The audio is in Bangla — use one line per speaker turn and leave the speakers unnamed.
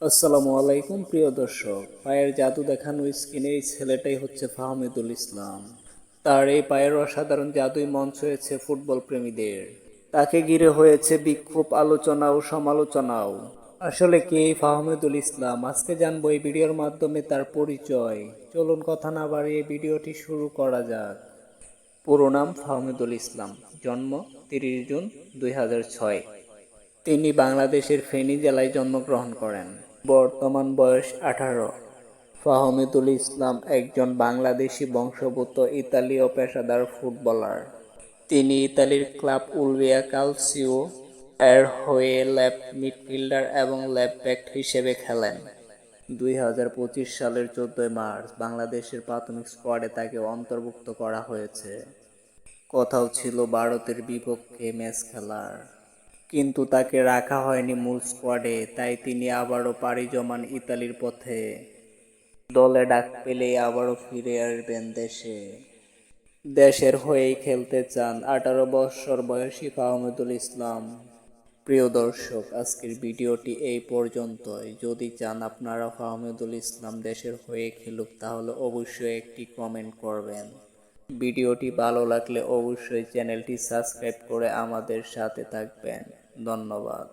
আসসালামু আলাইকুম প্রিয় দর্শক। পায়ের জাদু দেখানো স্ক্রিনে এই ছেলেটাই হচ্ছে ফাহমিদুল ইসলাম। তার এই পায়ের অসাধারণ জাদুই মন ছুঁয়েছে ফুটবল প্রেমীদের। তাকে ঘিরে হয়েছে বিক্ষোভ, আলোচনা ও সমালোচনাও। আসলে কে এই ফাহমিদুল ইসলাম? আজকে জানবো এই ভিডিওর মাধ্যমে তার পরিচয়। চলুন কথা না বাড়িয়ে ভিডিওটি শুরু করা যাক। পুরো নাম ফাহমিদুল ইসলাম। জন্ম 30 জুন 2006। তিনি বাংলাদেশের ফেনী জেলায় জন্মগ্রহণ করেন। বর্তমান বয়স 18। ফাহমিদুল ইসলাম একজন বাংলাদেশি বংশোদ্ভূত ইতালীয় পেশাদার ফুটবলার। তিনি ইতালির ক্লাব উলভিয়া ক্যালসিও এর হয়ে লেফট মিডফিল্ডার এবং লেফট ব্যাক হিসেবে খেলেন। 2025 সালের 14 মার্চ বাংলাদেশের প্রাথমিক স্কোয়াডে তাকে অন্তর্ভুক্ত করা হয়েছে। কথাও ছিল ভারতের বিপক্ষে ম্যাচ খেলার, কিন্তু তাকে রাখা হয়নি মূল স্কোয়াডে। তাই তিনি আবারও পাড়ি জমান ইতালির পথে। দলে ডাক পেলেই আবারও ফিরে আসবেন দেশে। দেশের হয়েই খেলতে চান 18 বছর বয়সী ফাহমিদুল ইসলাম। প্রিয় দর্শক, আজকের ভিডিওটি এই পর্যন্তই। যদি চান আপনারা ফাহমিদুল ইসলাম দেশের হয়ে খেলুক, তাহলে অবশ্যই একটি কমেন্ট করবেন। ভিডিওটি ভালো লাগলে অবশ্যই চ্যানেলটি সাবস্ক্রাইব করে আমাদের সাথে থাকবেন। ধন্যবাদ।